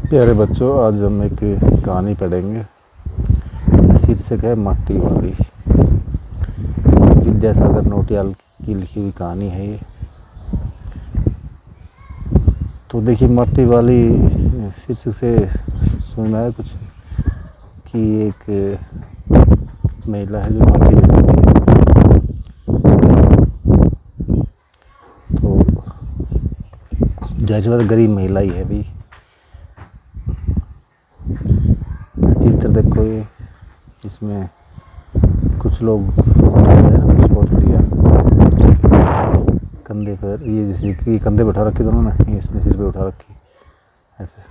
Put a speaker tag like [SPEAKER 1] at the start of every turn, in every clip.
[SPEAKER 1] प्यारे बच्चों, आज हम एक कहानी पढ़ेंगे। शीर्षक है मट्टी वाली। विद्यासागर नौटियाल की लिखी हुई कहानी है ये। तो देखिए, मट्टी वाली शीर्षक से सुना है कुछ कि एक महिला है जो मट्टी बेचती है। तो जाहिर सी बात गरीब महिला ही है भी। चित्र देखो, ये इसमें कुछ लोग सोच लिया कंधे पर, ये जैसे कि कंधे पे उठा रखी दोनों ने, इसने सिर पे उठा रखी ऐसे।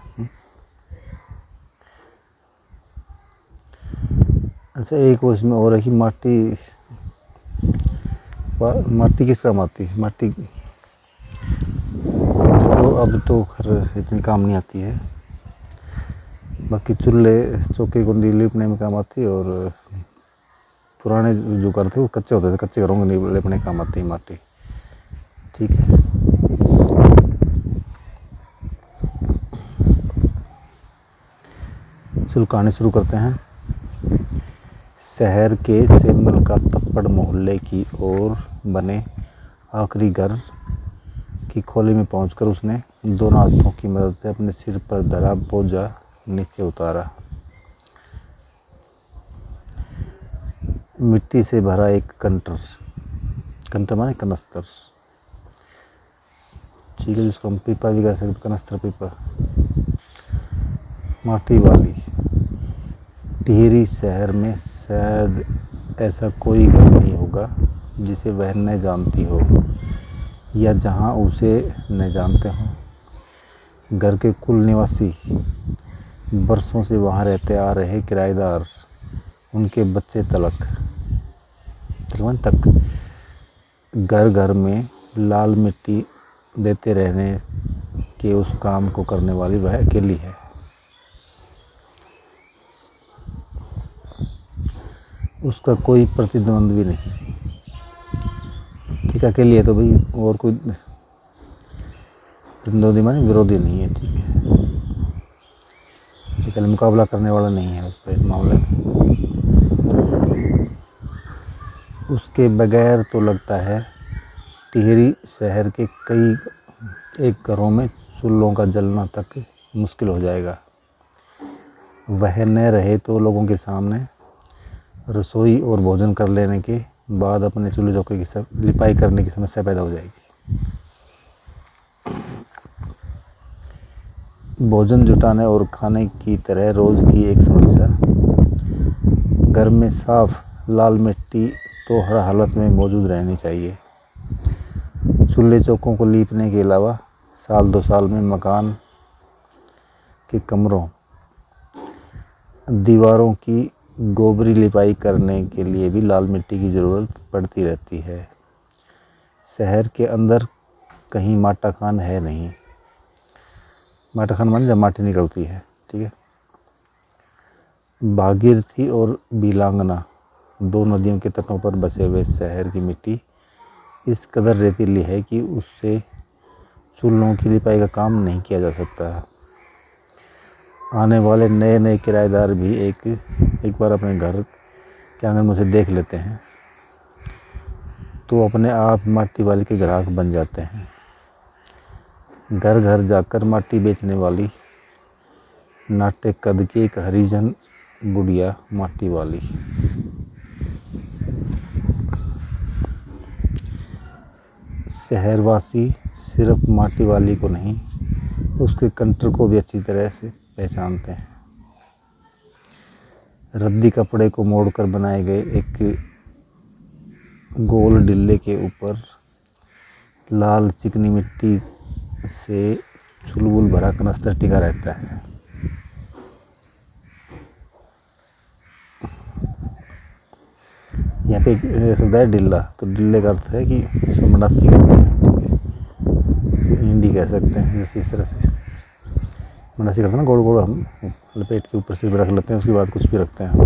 [SPEAKER 1] अच्छा, एक वो इसमें और है कि माटी किस काम आती है। माटी तो अब तो खैर इतनी काम नहीं आती है, बाकी चूल्हे चौके को लीपने में काम आती है। और पुराने जो घर थे वो कच्चे होते थे, कच्चे घरों को लीपने काम आती है माटी। ठीक है। चलो कहानी शुरू करते हैं। शहर के सेमल का तप्पड़ मोहल्ले की ओर बने आखिरी घर की खोली में पहुंचकर उसने दोनों हाथों की मदद से अपने सिर पर धरा बोझा नीचे उतारा। मिट्टी से भरा एक कंटर माने कनस्तर, ठीक है, जिसको हम पीपा भी कह सकते, कनस्तर पीपा। माटी वाली। टिहरी शहर में शायद ऐसा कोई घर नहीं होगा जिसे वह न जानती हो या जहां उसे न जानते हो। घर के कुल निवासी, बरसों से वहां रहते आ रहे किराएदार, उनके बच्चे तक घर घर में लाल मिट्टी देते रहने के उस काम को करने वाली वह अकेली है। उसका कोई प्रतिद्वंद्वी नहीं। ठीक है, अकेली है तो भाई और कोई प्रतिद्वंद्वी माने विरोधी नहीं है। ठीक है, अकेले मुकाबला करने वाला नहीं है उसका इस मामले में। उसके बगैर तो लगता है टिहरी शहर के कई एक घरों में चूल्हों का जलना तक मुश्किल हो जाएगा। वह न रहे तो लोगों के सामने रसोई और भोजन कर लेने के बाद अपने चूल्हे चौके की लिपाई करने की समस्या पैदा हो जाएगी। भोजन जुटाने और खाने की तरह रोज की एक समस्या। घर में साफ लाल मिट्टी तो हर हालत में मौजूद रहनी चाहिए। चूल्हे चौकों को लीपने के अलावा साल 2 साल में मकान के कमरों, दीवारों की गोबरी लिपाई करने के लिए भी लाल मिट्टी की ज़रूरत पड़ती रहती है। शहर के अंदर कहीं माटा खान है नहीं। माटा खान मान जब माटी निकलती है। ठीक है। भागीरथी और बिलांगना, 2 नदियों के तटों पर बसे हुए शहर की मिट्टी इस कदर रेतीली है कि उससे चूल्हों की लिपाई का काम नहीं किया जा सकता। आने वाले नए नए किराएदार भी एक बार अपने घर के आंगन में उसे देख लेते हैं तो अपने आप माटी वाली के ग्राहक बन जाते हैं। घर घर जाकर माटी बेचने वाली नाटे कद की एक हरिजन बुढ़िया माटी वाली। शहरवासी सिर्फ माटी वाली को नहीं, उसके कंटर को भी अच्छी तरह से पहचानते हैं। रद्दी कपड़े को मोड़कर बनाए गए एक गोल डिल्ले के ऊपर लाल चिकनी मिट्टी से चुलबुल भरा कनस्तर टिका रहता है। यहाँ पे एक शब्द है डिल्ला, तो डिल्ले का अर्थ है कि इसको मंडासी कहते हैं। ठीक है, इंडी कह सकते हैं। जैसे इस तरह से मंडासी करते हैं ना, गोल गोल हम लपेट के ऊपर से रख लेते हैं, उसके बाद कुछ भी रखते हैं हम।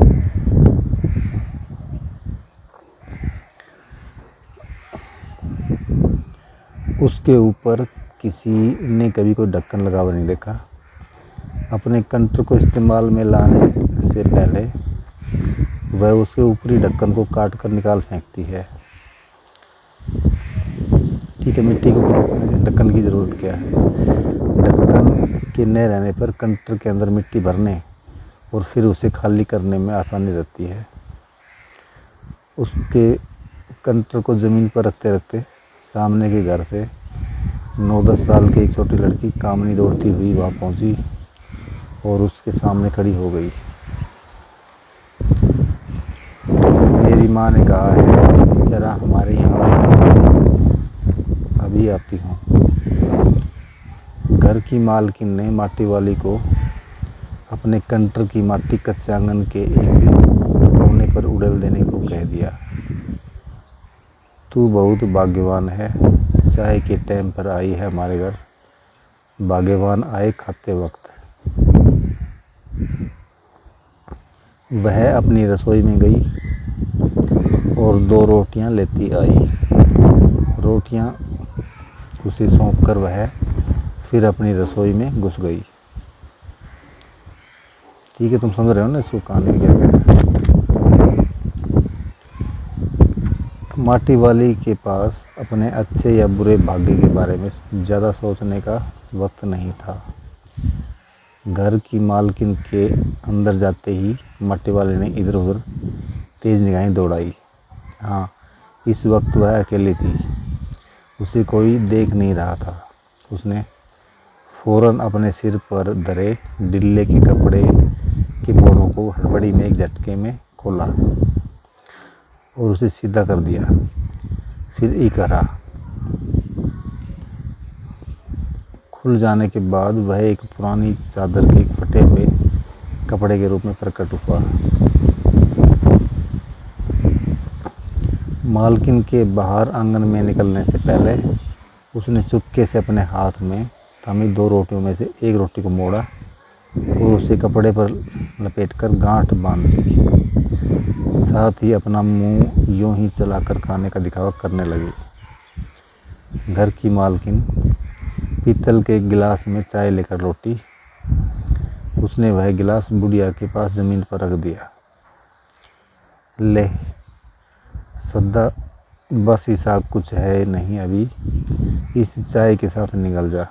[SPEAKER 1] उसके ऊपर किसी ने कभी कोई ढक्कन लगा हुआ नहीं देखा। अपने कंटर को इस्तेमाल में लाने से पहले वह उसके ऊपरी ढक्कन को काट कर निकाल फेंकती है। ठीक है, मिट्टी को ढक्कन की ज़रूरत क्या है? ढक्कन के न रहने पर कंटर के अंदर मिट्टी भरने और फिर उसे खाली करने में आसानी रहती है। उसके कंटर को ज़मीन पर रखते रखते सामने के घर से 9-10 साल की एक छोटी लड़की कामनी दौड़ती हुई वहाँ पहुँची और उसके सामने खड़ी हो गई। मेरी माँ ने कहा है जरा हमारे यहाँ आना, अभी आती हूँ। घर की मालकिन ने माटी वाली को अपने कंटर की माटी कच्चे आंगन के एक कोने पर उड़ेल देने को कह दिया। तू बहुत भाग्यवान है, चाय के टाइम पर आई है हमारे घर। भाग्यवान आए खाते वक्त। वह अपनी रसोई में गई और 2 रोटियां लेती आई। रोटियां उसे सौंपकर वह फिर अपनी रसोई में घुस गई। ठीक है, तुम समझ रहे हो ना इसको कहानी क्या है। माटी वाली के पास अपने अच्छे या बुरे भाग्य के बारे में ज़्यादा सोचने का वक्त नहीं था। घर की मालकिन के अंदर जाते ही माटी वाले ने इधर उधर तेज़ निगाहें दौड़ाई। हाँ, इस वक्त वह अकेली थी, उसे कोई देख नहीं रहा था। उसने फ़ौरन अपने सिर पर धरे डिल्ले के कपड़े के मोड़ों को हड़बड़ी में एक झटके में खोला और उसे सीधा कर दिया। फिर इकरा खुल जाने के बाद वह एक पुरानी चादर के एक फटे हुए कपड़े के रूप में प्रकट हुआ। मालकिन के बाहर आंगन में निकलने से पहले उसने चुपके से अपने हाथ में थामी 2 रोटियों में से एक रोटी को मोड़ा और उसे कपड़े पर लपेटकर गांठ बांध दी। साथ ही अपना मुंह यूं ही चलाकर खाने का दिखावा करने लगी। घर की मालकिन पीतल के गिलास में चाय लेकर लौटी। उसने वह गिलास बुढ़िया के पास ज़मीन पर रख दिया। ले सद्दा, बस हिसाब कुछ है नहीं अभी, इस चाय के साथ निकल जा।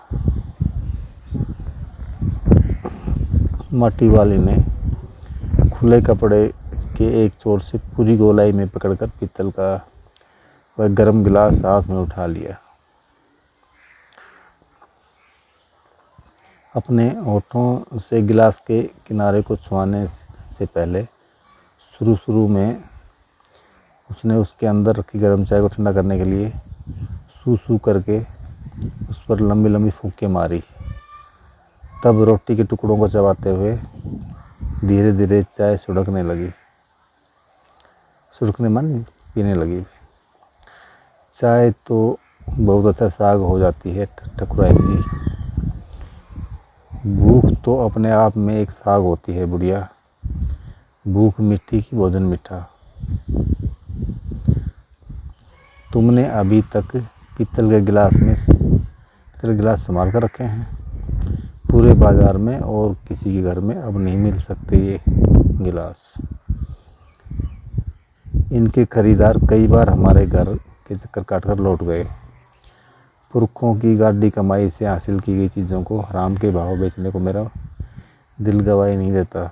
[SPEAKER 1] माटी वाले ने खुले कपड़े के एक छोर से पूरी गोलाई में पकड़कर पीतल का वह गर्म गिलास हाथ में उठा लिया। अपने होठों से गिलास के किनारे को छुआने से पहले शुरू में उसने उसके अंदर रखी गर्म चाय को ठंडा करने के लिए सूसू करके उस पर लंबी लंबी फूंकें मारी। तब रोटी के टुकड़ों को चबाते हुए धीरे धीरे चाय सुड़कने मानी पीने लगी। चाय तो बहुत अच्छा साग हो जाती है ठकुराइन की। भूख तो अपने आप में एक साग होती है बुढ़िया। भूख मिट्टी की, भोजन मीठा। तुमने अभी तक पीतल के गिलास संभाल कर रखे हैं। पूरे बाजार में और किसी के घर में अब नहीं मिल सकते ये गिलास। इनके खरीदार कई बार हमारे घर के चक्कर काटकर लौट गए। पुरखों की गाड़ी कमाई से हासिल की गई चीज़ों को हराम के भाव बेचने को मेरा दिल गवाही नहीं देता।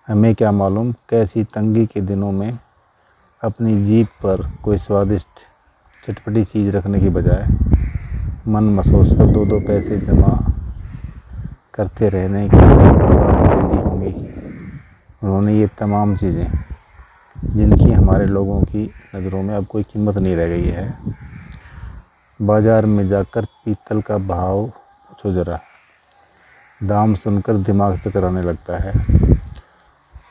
[SPEAKER 1] हमें क्या मालूम कैसी तंगी के दिनों में अपनी जीभ पर कोई स्वादिष्ट चटपटी चीज़ रखने की बजाय मन महसूस कर 2-2 पैसे जमा करते रहने की बात खरीदी होंगी। उन्होंने ये तमाम चीज़ें जिनकी हमारे लोगों की नज़रों में अब कोई कीमत नहीं रह गई है। बाज़ार में जाकर पीतल का भाव पूछो जरा, दाम सुनकर दिमाग चकराने लगता है।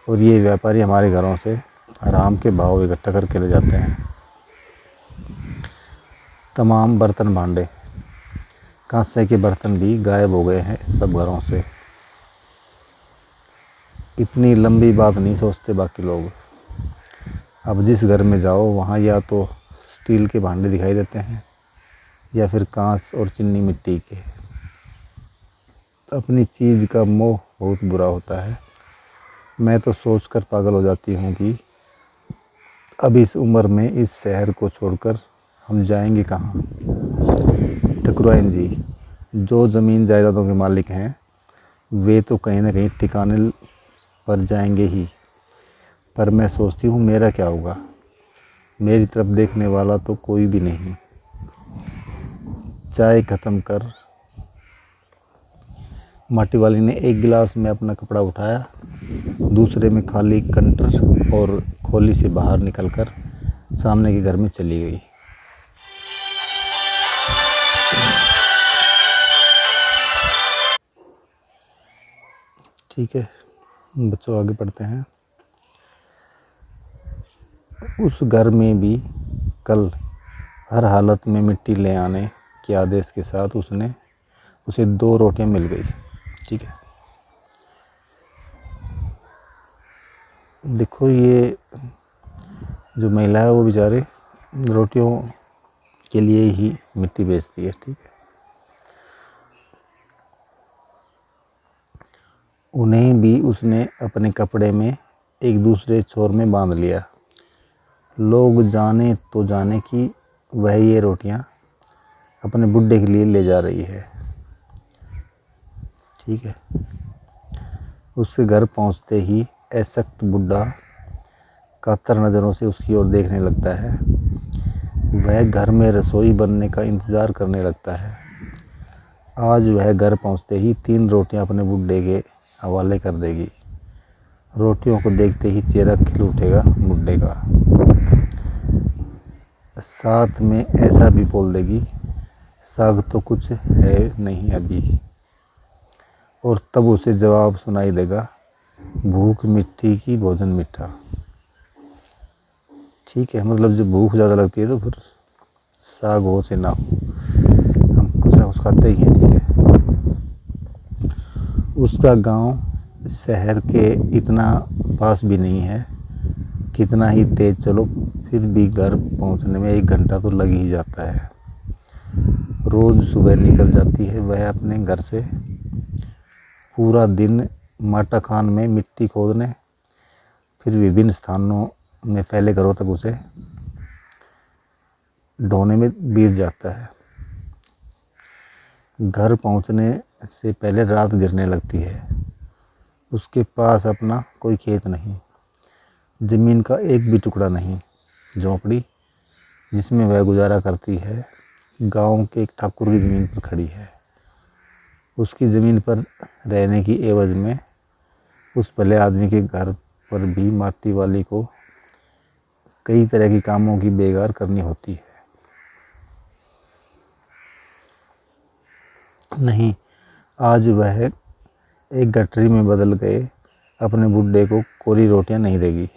[SPEAKER 1] और ये व्यापारी हमारे घरों से आराम के भाव इकट्ठा करके ले जाते हैं। तमाम बर्तन भांडे, कांसे के बर्तन भी गायब हो गए हैं सब घरों से। इतनी लंबी बात नहीं सोचते बाकी लोग। अब जिस घर में जाओ वहाँ या तो स्टील के भांडे दिखाई देते हैं या फिर कांच और चीनी मिट्टी के। अपनी चीज़ का मोह बहुत बुरा होता है। मैं तो सोचकर पागल हो जाती हूँ कि अब इस उम्र में इस शहर को छोड़कर हम जाएंगे कहाँ। ठकुराइन जी, जो ज़मीन जायदादों के मालिक हैं वे तो कहीं ना कहीं ठिकाने पर जाएंगे ही, पर मैं सोचती हूँ मेरा क्या होगा। मेरी तरफ देखने वाला तो कोई भी नहीं। चाय ख़त्म कर माटी वाली ने एक गिलास में अपना कपड़ा उठाया, दूसरे में खाली कंटर और खोली से बाहर निकलकर सामने के घर में चली गई। ठीक है बच्चों, आगे पढ़ते हैं। उस घर में भी कल हर हालत में मिट्टी ले आने के आदेश के साथ उसे 2 रोटियां मिल गई। ठीक है, देखो ये जो महिला है वो बेचारे रोटियों के लिए ही मिट्टी बेचती है। ठीक है, उन्हें भी उसने अपने कपड़े में एक दूसरे छोर में बांध लिया। लोग जाने तो जाने कि वह ये रोटियां अपने बुड्ढे के लिए ले जा रही है। ठीक है, उसके घर पहुंचते ही असक्त बुड्ढा कातर नज़रों से उसकी ओर देखने लगता है। वह घर में रसोई बनने का इंतज़ार करने लगता है। आज वह घर पहुंचते ही 3 रोटियां अपने बुड्ढे के हवाले कर देगी। रोटियों को देखते ही चेहरा खिल उठेगा बुड्ढे का। साथ में ऐसा भी बोल देगी, साग तो कुछ है नहीं अभी। और तब उसे जवाब सुनाई देगा, भूख मिट्टी की भोजन मीठा। ठीक है, मतलब जब भूख ज़्यादा लगती है तो फिर साग हो से ना हो, हम कुछ ना कुछ खाते ही हैं। ठीक है, उसका गांव शहर के इतना पास भी नहीं है। कितना ही तेज चलो फिर भी घर पहुंचने में 1 घंटा तो लग ही जाता है। रोज़ सुबह निकल जाती है वह अपने घर से, पूरा दिन माटा खान में मिट्टी खोदने, फिर विभिन्न स्थानों में फैले घरों तक उसे ढोने में बीत जाता है। घर पहुंचने से पहले रात गिरने लगती है। उसके पास अपना कोई खेत नहीं, ज़मीन का एक भी टुकड़ा नहीं। झोंपड़ी जिसमें वह गुजारा करती है गांव के एक ठाकुर की ज़मीन पर खड़ी है। उसकी ज़मीन पर रहने की एवज में उस भले आदमी के घर पर भी माटी वाली को कई तरह के कामों की बेगार करनी होती है। नहीं, आज वह एक गठरी में बदल गए अपने बुड्ढे को कोरी रोटियां नहीं देगी।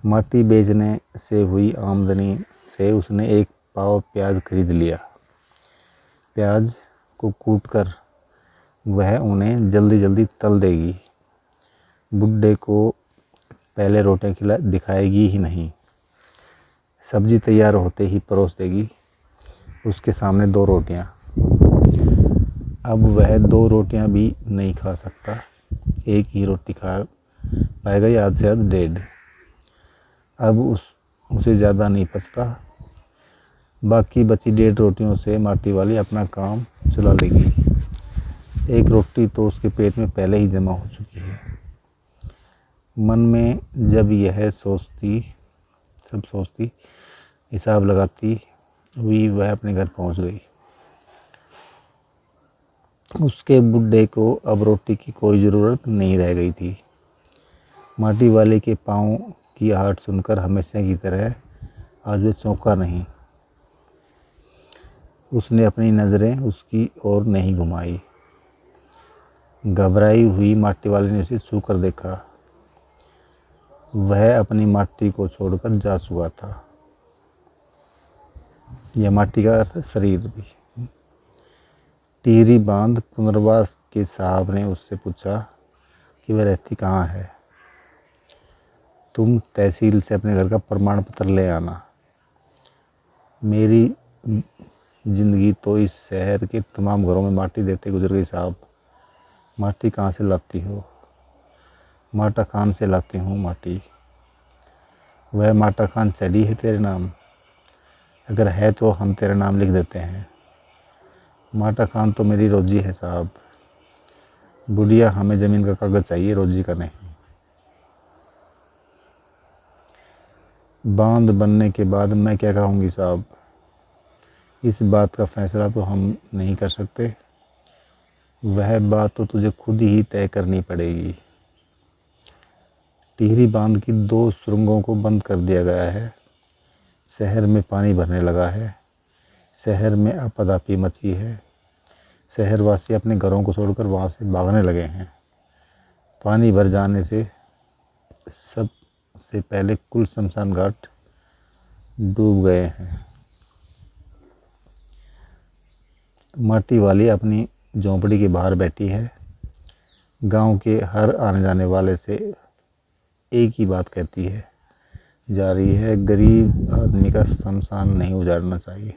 [SPEAKER 1] माटी बेचने से हुई आमदनी से उसने 1 पाव प्याज खरीद लिया। प्याज को कूटकर वह उन्हें जल्दी जल्दी तल देगी। बुड्ढे को पहले रोटियां दिखाएगी ही नहीं, सब्जी तैयार होते ही परोस देगी उसके सामने 2 रोटियां। अब वह 2 रोटियां भी नहीं खा सकता, 1 ही रोटी खा पाएगा या आध से आध 1.5। अब उसे ज़्यादा नहीं पचता। बाकी बची 1.5 रोटियों से माटी वाली अपना काम चला लेगी। 1 रोटी तो उसके पेट में पहले ही जमा हो चुकी है। मन में जब यह सोचती हिसाब लगाती हुई वह अपने घर पहुंच गई। उसके बुड्ढे को अब रोटी की कोई ज़रूरत नहीं रह गई थी। माटी वाले के पाँव की आहट सुनकर हमेशा की तरह आज वह चौंका नहीं। उसने अपनी नज़रें उसकी ओर नहीं घुमाई। घबराई हुई माटी वाले ने उसे छू कर देखा। वह अपनी माटी को छोड़कर जा चुका था। यह माटी का अर्थ शरीर भी। टिहरी बांध पुनर्वास के साहब ने उससे पूछा कि वह रहती कहाँ है। तुम तहसील से अपने घर का प्रमाण पत्र ले आना। ज़िंदगी तो इस शहर के तमाम घरों में माटी देते गुजर गई साहब। माटी कहाँ से लाती हो? माटा खान से लाती हूँ माटी। वह माटा खान चढ़ी है तेरे नाम? अगर है तो हम तेरा नाम लिख देते हैं। माटा खान तो मेरी रोजी है साहब। बुढ़िया हमें ज़मीन का कागज़ चाहिए, रोजी का नहीं। बांध बनने के बाद मैं क्या कहूँगी साहब? इस बात का फैसला तो हम नहीं कर सकते, वह बात तो तुझे खुद ही तय करनी पड़ेगी। टिहरी बांध की 2 सुरंगों को बंद कर दिया गया है। शहर में पानी भरने लगा है। शहर में आपाधापी मची है। शहरवासी अपने घरों को छोड़कर वहाँ से भागने लगे हैं। पानी भर जाने से सबसे पहले कुल शमशान घाट डूब गए हैं। माटी वाली अपनी झोंपड़ी के बाहर बैठी है। गांव के हर आने जाने वाले से एक ही बात कहती है जा रही है, गरीब आदमी का शमशान नहीं उजाड़ना चाहिए।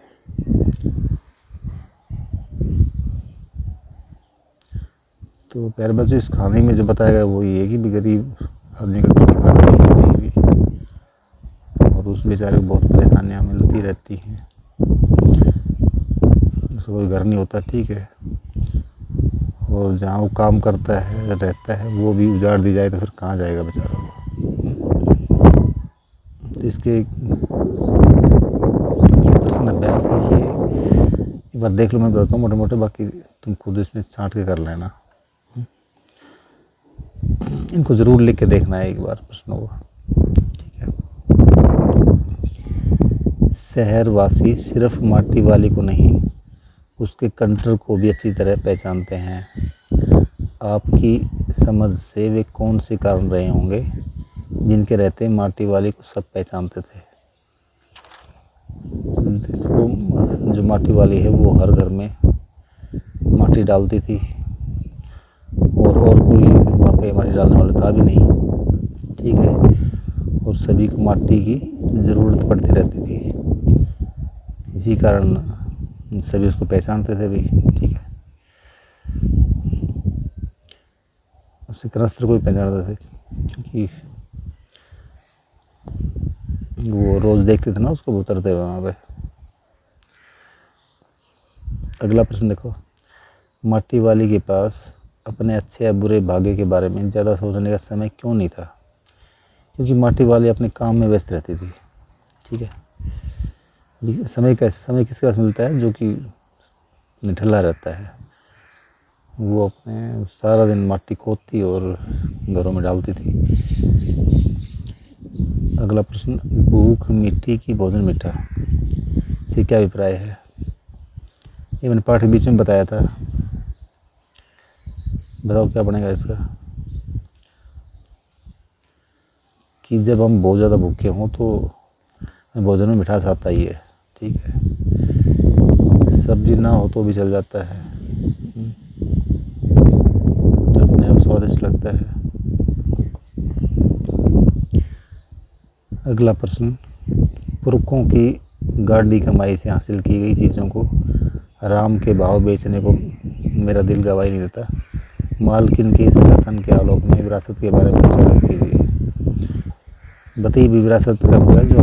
[SPEAKER 1] तो प्यारे बच्चों, इस कहानी में जो बताया गया वो ये है कि गरीब आदमी का कोई हाल नहीं है कहीं भी, और उस बेचारे को बहुत परेशानियाँ मिलती रहती हैं। उसको कोई घर नहीं होता, ठीक है, और जहाँ वो काम करता है रहता है वो भी उजाड़ दी जाए तो फिर कहाँ जाएगा बेचारा वो। तो इसके प्रश्न अभ्यास है ये, एक बार देख लो, मैं बताता हूँ मोटे मोटे, बाकी तुम खुद इसमें छांट के कर लेना। इनको ज़रूर लिख के देखना है एक बार प्रश्नों को, ठीक है। शहरवासी सिर्फ माटी वाली को नहीं, उसके कंडक्टर को भी अच्छी तरह पहचानते हैं। आपकी समझ से वे कौन से कारण रहे होंगे जिनके रहते माटी वाली को सब पहचानते थे? देखो, जो माटी वाली है वो हर घर में माटी डालती थी, और कोई वहाँ पे माटी डालने वाला था भी नहीं, ठीक है, और सभी को माटी की ज़रूरत पड़ती रहती थी। इसी कारण सभी उसको पहचानते थे भी, ठीक है। उससे कनस्तर को भी पहचानते थे क्योंकि वो रोज़ देखते थे ना उसको उतरते हुए वहाँ पे। अगला प्रश्न देखो, माटी वाली के पास अपने अच्छे या बुरे भाग्य के बारे में ज़्यादा सोचने का समय क्यों नहीं था? क्योंकि माटी वाली अपने काम में व्यस्त रहती थी, ठीक है। समय किसके पास मिलता है? जो कि निठल्ला रहता है, वो अपने सारा दिन माटी खोदती और घरों में डालती थी। अगला प्रश्न, भूख मीठी की भोजन मीठा से क्या अभिप्राय है? ये मैंने पाठ के बीच में बताया था, बताओ क्या बनेगा इसका? कि जब हम बहुत ज़्यादा भूखे हों तो भोजन में मिठास आता ही है, ठीक है। सब्जी ना हो तो भी चल जाता है, अपने आप स्वादिष्ट लगता है। अगला प्रश्न, पुरखों की गाड़ी कमाई से हासिल की गई चीज़ों को राम के भाव बेचने को मेरा दिल गवाही नहीं देता। मालकिन के इस कथन के आलोक में विरासत के बारे में विचार कीजिए। बताइए भी, विरासत का मतलब जो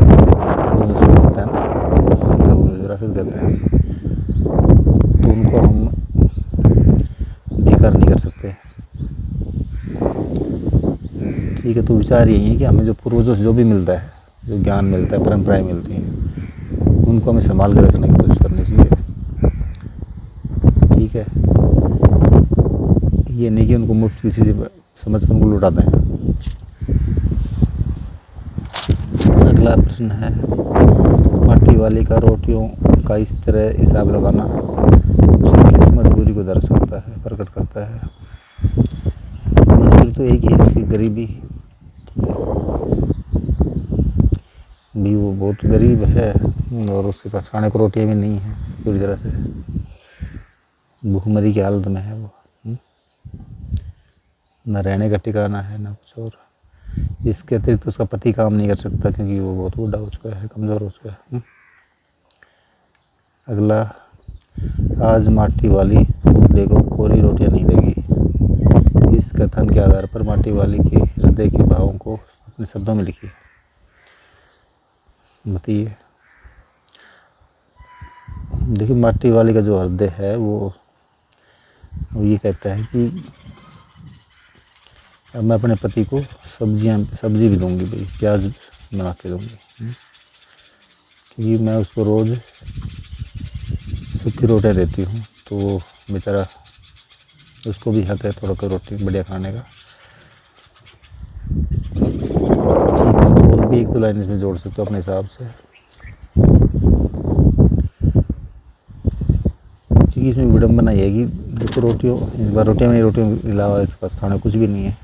[SPEAKER 1] होता है ना, विरासत कहते हैं, तो उनको हम बेकार नहीं कर सकते, ठीक है। तो विचार यही है कि हमें जो पूर्वजों से जो भी मिलता है, जो ज्ञान मिलता है, परंपराएं मिलती हैं, उनको हमें संभाल कर रखने की कोशिश करनी चाहिए, ठीक है। ये नहीं कि उनको मुफ्त किसी से समझ कर उनको लुटाते हैं। अगला प्रश्न है, माटी वाली का रोटियों का इस तरह हिसाब लगाना उसे किस मजबूरी को दर्शाता है, प्रकट करता है? मजबूरी तो एक ही है, उसकी गरीबी भी, वो बहुत गरीब है और उसके पास खाने को रोटियाँ भी नहीं है, पूरी तरह से भूखमरी की हालत में है वो, न रहने का ठिकाना है न कुछ और। इसके अतिरिक्त तो उसका पति काम नहीं कर सकता क्योंकि वो बहुत बूढ़ा हो चुका है, कमज़ोर हो चुका है। अगला आज माटी वाली बुड्ढे को कोरी रोटियां नहीं देगी। इस कथन के आधार पर माटी वाली के हृदय के भावों को अपने शब्दों में लिखिए। बताइए, देखिए माटी वाली का जो हृदय है वो ये कहता है कि अब मैं अपने पति को सब्जी भी दूंगी भाई, प्याज बना के दूंगी, क्योंकि मैं उसको रोज़ सूखी रोटियाँ देती हूँ, तो बेचारा उसको भी हक है थोड़ा सा रोटी बढ़िया खाने का। ठीक है, और भी एक दो लाइन इसमें जोड़ सकते हो अपने हिसाब से, क्योंकि इसमें विडम्बना ये है कि देखो रोटियाँ में रोटियों के अलावा इसके पास खाना कुछ भी नहीं है।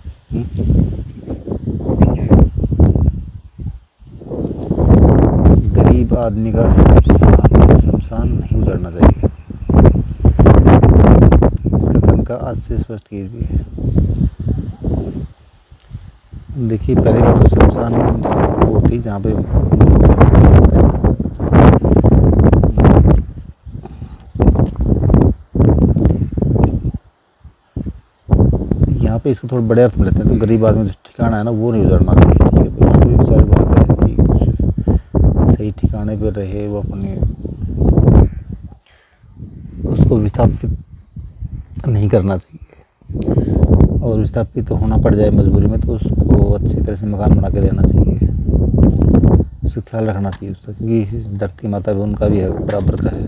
[SPEAKER 1] गरीब आदमी का शमशान नहीं उजड़ना चाहिए। इस कथन का आज से स्पष्ट कीजिए। देखिए पहले का तो शमशान वो होती जहाँ पे यहाँ पे इसको थोड़ा बड़े अर्थ में लेते हैं, तो गरीब आदमी जो ठिकाना है ना वो नहीं उजड़ना चाहिए। ठीक है, तो उसको भी बेचारी बात है कि कुछ सही ठिकाने पर रहे, वो अपने उसको विस्थापित नहीं करना चाहिए, और विस्थापित तो होना पड़ जाए मजबूरी में तो उसको अच्छी तरह से मकान बना के देना चाहिए, उसका ख्याल रखना चाहिए उसका, क्योंकि धरती माता भी उनका भी है, बराबर का है।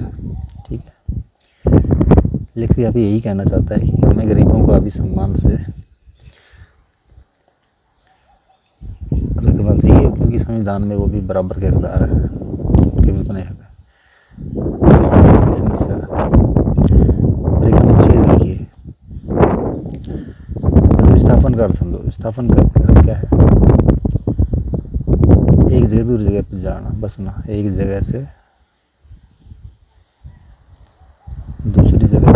[SPEAKER 1] ठीक है, लेकिन यहाँ पे यही कहना चाहता है कि हमें गरीबों का भी सम्मान से रखना चाहिए, क्योंकि संविधान में वो भी बराबर के हकदार है, उनके भी उतने हक है। विस्थापन की समस्या पर एक अनुच्छेद लिखिए। विस्थापन का अर्थ समझो। विस्थापन का अर्थ क्या है? एक जगह दूसरी जगह पर जाना, बसना, एक जगह से दूसरी जगह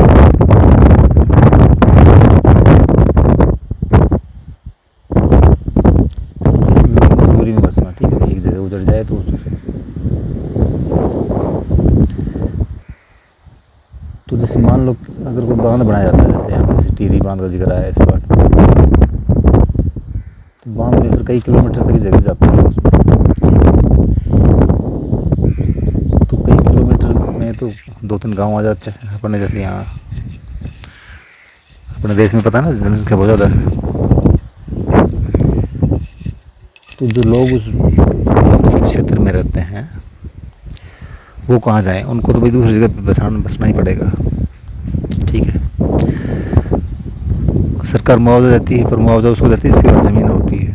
[SPEAKER 1] मजबूरी में बसना। ठीक है, एक जगह उजड़ जाए तो जैसे मान लो अगर कोई बांध बनाया जाता है, जैसे यहाँ पर टिहरी बांध का जिक्र आया है इस बात में, तो बांध में फिर कई किलोमीटर तक की जगह जाती है उसमें। तो कई किलोमीटर में तो 2-3 गांव आ जाते हैं अपने, जैसे यहाँ अपने देश में पता है ना जनसंख्या बहुत ज़्यादा है, तो जो लोग उस क्षेत्र में रहते हैं वो कहाँ जाएं? उनको तो भाई दूसरी जगह पे बसना ही पड़ेगा। ठीक है, सरकार मुआवजा देती है, पर मुआवजा उसको देती है जिसके पास ज़मीन होती है।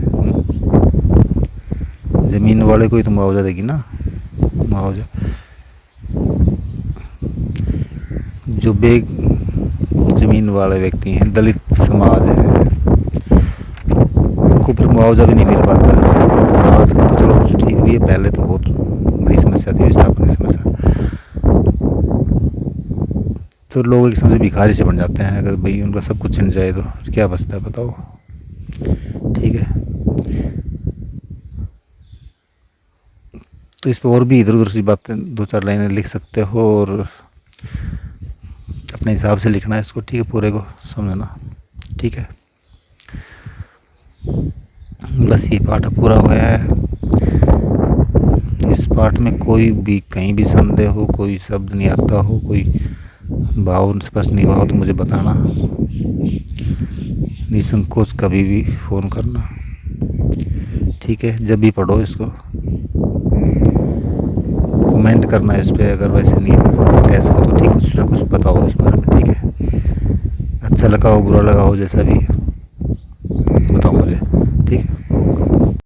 [SPEAKER 1] ज़मीन वाले को ही तो मुआवजा देगी ना। मुआवजा जो ज़मीन वाले व्यक्ति हैं, दलित समाज है, उनको फिर मुआवजा भी नहीं मिल पाता। और आजकल तो चलो कुछ ठीक भी है, पहले तो बहुत बड़ी समस्या थी विस्थापन की समस्या। तो लोग एक समझे भिखारी से बन जाते हैं, अगर भाई उनका सब कुछ छिन जाए तो क्या बचता है बताओ। ठीक है, तो इस पर और भी इधर उधर सी बातें 2-4 लाइनें लिख सकते हो, और अपने हिसाब से लिखना है इसको। ठीक है, पूरे को समझना। ठीक है, बस ये पाठ पूरा हो गया है। इस पाठ में कोई भी कहीं भी संदेह हो, कोई शब्द नहीं आता हो, कोई भाव स्पष्ट नहीं हुआ हो तो मुझे बताना, निसंकोच कभी भी फ़ोन करना। ठीक है, जब भी पढ़ो इसको कमेंट करना इस पर, अगर वैसे नहीं कैसे को तो ठीक कुछ ना कुछ बताओ इस बारे में। ठीक है, अच्छा लगा हो बुरा लगा हो जैसा भी